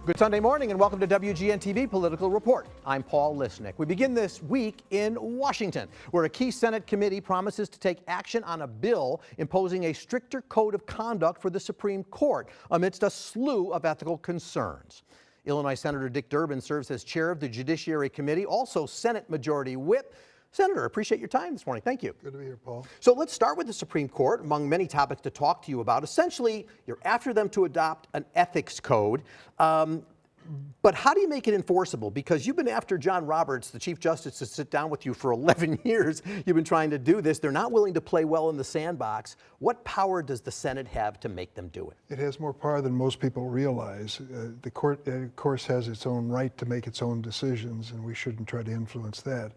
Good Sunday morning and welcome to WGN-TV Political Report. I'm Paul Lisnick. We begin this week in Washington, where a key Senate committee promises to take action on a bill imposing a stricter code of conduct for the Supreme Court amidst a slew of ethical concerns. Illinois Senator Dick Durbin serves as chair of the Judiciary Committee, also Senate Majority Whip. Senator, appreciate your time this morning. Thank you. Good to be here, Paul. So let's start with the Supreme Court. Among many topics to talk to you about, essentially, you're after them to adopt an ethics code. But how do you make it enforceable? Because you've been after John Roberts, the Chief Justice, to sit down with you for 11 years. You've been trying to do this. They're not willing to play well in the sandbox. What power does the Senate have to make them do it? It has more power than most people realize. The court, of course, has its own right to make its own decisions, and we shouldn't try to influence that.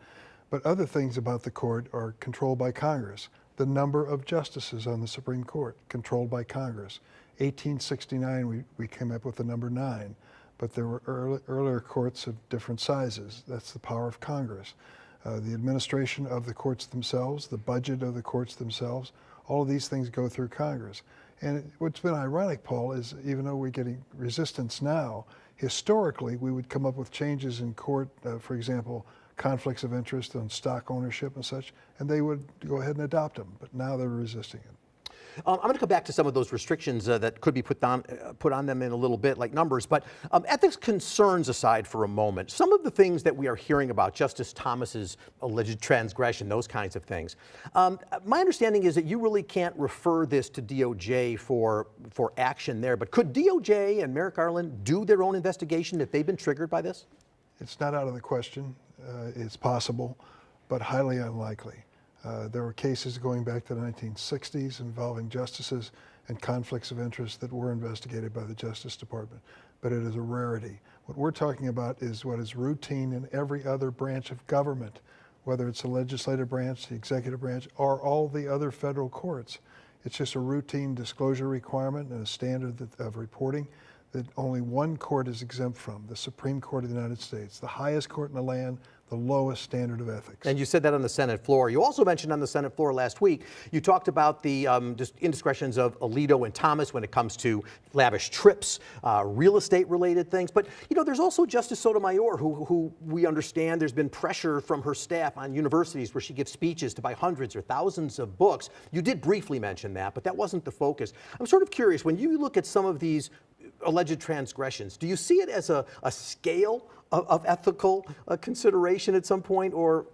But other things about the court are controlled by Congress. The number of justices on the Supreme Court, controlled by Congress. 1869, we came up with the number 9, but there were earlier courts of different sizes. That's the power of Congress. The administration of the courts themselves, the budget of the courts themselves, all of these things go through Congress. And what's been ironic, Paul, is even though we're getting resistance now, historically we would come up with changes in court, for example, conflicts of interest on stock ownership and such, and they would go ahead and adopt them, but now they're resisting it. I'm going to come back to some of those restrictions that could be put on them in a little bit, like numbers, but ethics concerns aside for a moment, some of the things that we are hearing about, Justice Thomas's alleged transgression, those kinds of things. My understanding is that you really can't refer this to DOJ for action there, but could DOJ and Merrick Garland do their own investigation if they've been triggered by this? It's not out of the question. It's possible, but highly unlikely. There were cases going back to the 1960s involving justices and conflicts of interest that were investigated by the Justice Department, but it is a rarity. What we're talking about is what is routine in every other branch of government, whether it's the legislative branch, the executive branch, or all the other federal courts. It's just a routine disclosure requirement and a standard of reporting that only one court is exempt from, the Supreme Court of the United States, the highest court in the land, the lowest standard of ethics. And you said that on the Senate floor. You also mentioned on the Senate floor last week, you talked about the indiscretions of Alito and Thomas when it comes to lavish trips, real estate related things. But you know, there's also Justice Sotomayor, who we understand there's been pressure from her staff on universities where she gives speeches to buy hundreds or thousands of books. You did briefly mention that, but that wasn't the focus. I'm sort of curious, when you look at some of these alleged transgressions, do you see it as a scale of ethical consideration at some point, or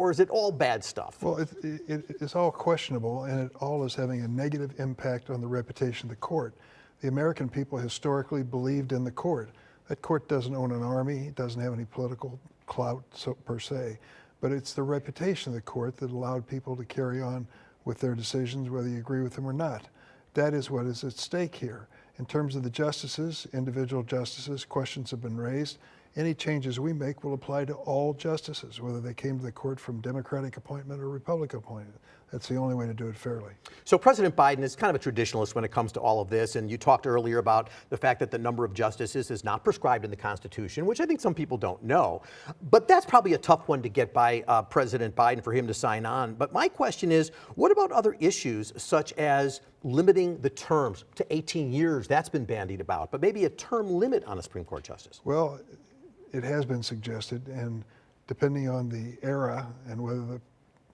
is it all bad stuff? Well, it's all questionable, and it all is having a negative impact on the reputation of the court. The American people historically believed in the court. That court doesn't own an army, it doesn't have any political clout per se, but it's the reputation of the court that allowed people to carry on with their decisions, whether you agree with them or not. That is what is at stake here. In terms of the justices, individual justices, questions have been raised. Any changes we make will apply to all justices, whether they came to the court from Democratic appointment or Republican appointment. That's the only way to do it fairly. So President Biden is kind of a traditionalist when it comes to all of this, and you talked earlier about the fact that the number of justices is not prescribed in the Constitution, which I think some people don't know. But that's probably a tough one to get by President Biden for him to sign on. But my question is, what about other issues such as limiting the terms to 18 years? That's been bandied about, but maybe a term limit on a Supreme Court justice. Well, it has been suggested, and depending on the era and whether the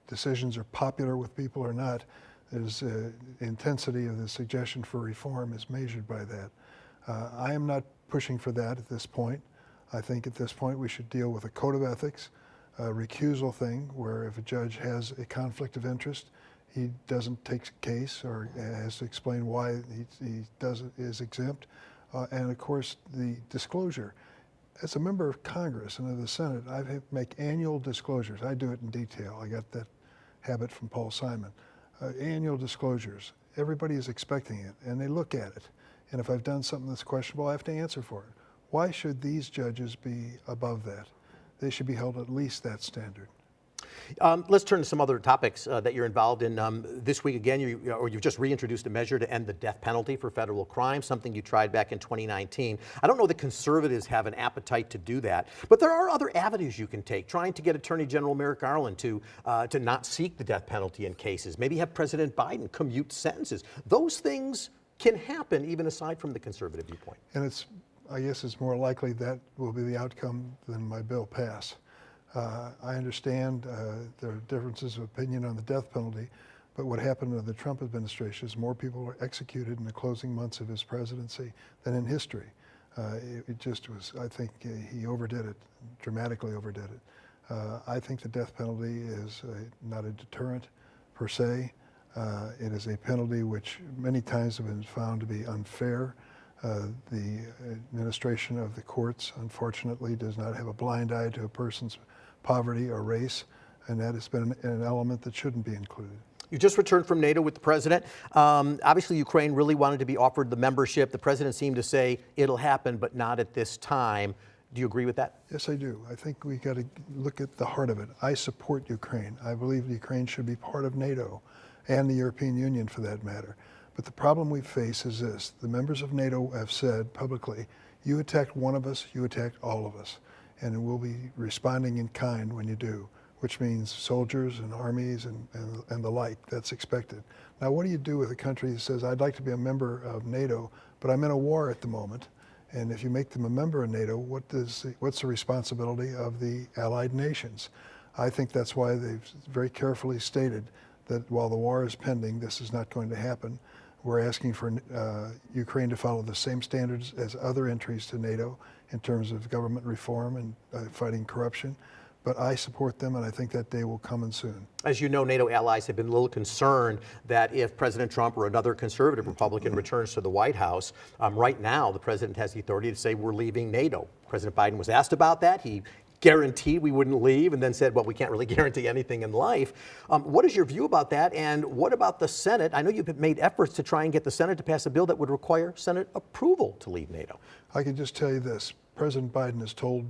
decisions are popular with people or not, the intensity of the suggestion for reform is measured by that. I am not pushing for that at this point. I think at this point we should deal with a code of ethics, a recusal thing, where if a judge has a conflict of interest, he doesn't take a case or has to explain why he is exempt. And of course, the disclosure. As a member of Congress and of the Senate, I make annual disclosures. I do it in detail. I got that habit from Paul Simon. Annual disclosures. Everybody is expecting it, and they look at it. And if I've done something that's questionable, I have to answer for it. Why should these judges be above that? They should be held at least that standard. Let's turn to some other topics that you're involved in. This week, again, you've just reintroduced a measure to end the death penalty for federal crimes, something you tried back in 2019. I don't know that conservatives have an appetite to do that, but there are other avenues you can take, trying to get Attorney General Merrick Garland to not seek the death penalty in cases, maybe have President Biden commute sentences. Those things can happen even aside from the conservative viewpoint. And it's I guess it's more likely that will be the outcome than my bill pass. I understand there are differences of opinion on the death penalty, but what happened in the Trump administration is more people were executed in the closing months of his presidency than in history. It just was, I think he overdid it, dramatically overdid it. I think the death penalty is not a deterrent per se. It is a penalty which many times have been found to be unfair. The administration of the courts, unfortunately, does not have a blind eye to a person's poverty or race, and that has been an element that shouldn't be included. You just returned from NATO with the president. Obviously, Ukraine really wanted to be offered the membership. The president seemed to say it'll happen, but not at this time. Do you agree with that? Yes, I do. I think we got to look at the heart of it. I support Ukraine. I believe Ukraine should be part of NATO and the European Union for that matter. But the problem we face is this. The members of NATO have said publicly, you attacked one of us, you attacked all of us. And we'll be responding in kind when you do, which means soldiers and armies and the like. That's expected. Now, what do you do with a country that says, I'd like to be a member of NATO, but I'm in a war at the moment? And if you make them a member of NATO, what's the responsibility of the allied nations? I think that's why they've very carefully stated that while the war is pending, this is not going to happen. We're asking for Ukraine to follow the same standards as other entries to NATO in terms of government reform and fighting corruption. But I support them, and I think that day will come in soon. As you know, NATO allies have been a little concerned that if President Trump or another conservative Republican returns to the White House, right now the president has the authority to say we're leaving NATO. President Biden was asked about that. He guaranteed we wouldn't leave and then said, well, we can't really guarantee anything in life. What is your view about that? And what about the Senate? I know you've made efforts to try and get the Senate to pass a bill that would require Senate approval to leave NATO. I can just tell you this. President Biden has told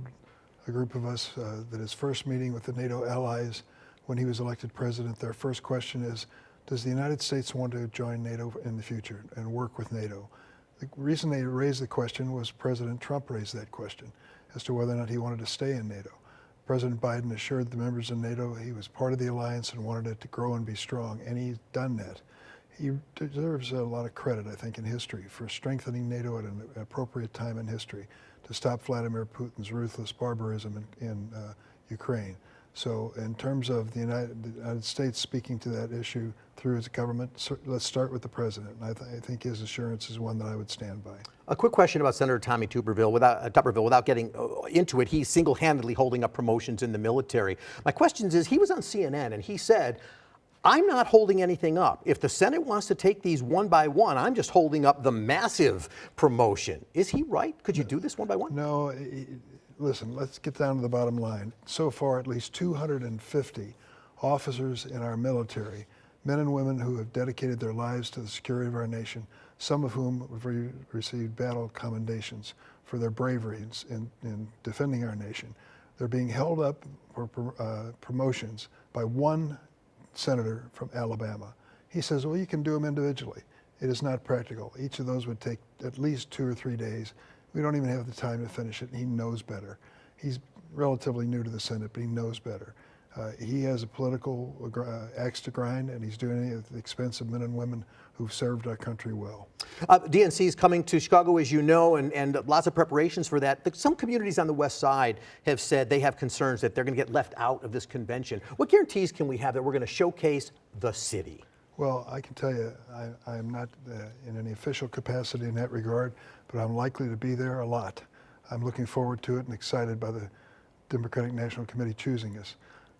a group of us that his first meeting with the NATO allies when he was elected president, their first question is, does the United States want to join NATO in the future and work with NATO? The reason they raised the question was President Trump raised that question as to whether or not he wanted to stay in NATO. President Biden assured the members of NATO he was part of the alliance and wanted it to grow and be strong, and he's done that. He deserves a lot of credit, I think, in history for strengthening NATO at an appropriate time in history to stop Vladimir Putin's ruthless barbarism in Ukraine. So in terms of the United States speaking to that issue through its government, let's start with the president. And I think his assurance is one that I would stand by. A quick question about Senator Tommy Tuberville. Without getting into it, he's single-handedly holding up promotions in the military. My question is, he was on CNN and he said, I'm not holding anything up. If the Senate wants to take these one by one, I'm just holding up the massive promotion. Is he right? Could you do this one by one? No. Listen, let's get down to the bottom line. So far, at least 250 officers in our military, men and women who have dedicated their lives to the security of our nation, some of whom have received battle commendations for their bravery in defending our nation. They're being held up for promotions by one senator from Alabama. He says, well, you can do them individually. It is not practical. Each of those would take at least 2 or 3 days. We don't even have the time to finish it, and he knows better. He's relatively new to the Senate, but he knows better. He has a political axe to grind, and he's doing it at the expense of men and women who've served our country well. DNC is coming to Chicago, as you know, and lots of preparations for that. Some communities on the west side have said they have concerns that they're going to get left out of this convention. What guarantees can we have that we're going to showcase the city? Well, I can tell you, I am not in any official capacity in that regard, but I'm likely to be there a lot. I'm looking forward to it and excited by the Democratic National Committee choosing us.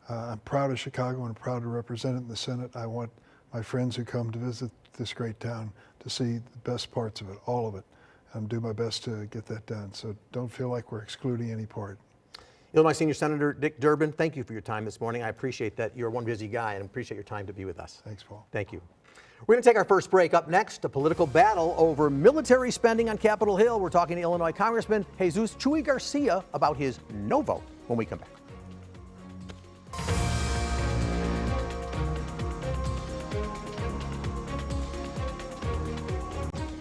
I'm proud of Chicago and proud to represent it in the Senate. I want my friends who come to visit this great town to see the best parts of it, all of it. I'm doing my best to get that done. So don't feel like we're excluding any part. Illinois Senior Senator Dick Durbin, thank you for your time this morning. I appreciate that. You're one busy guy and appreciate your time to be with us. Thanks, Paul. Thank you. We're going to take our first break. Up next, a political battle over military spending on Capitol Hill. We're talking to Illinois Congressman Jesus Chuy Garcia about his no vote when we come back.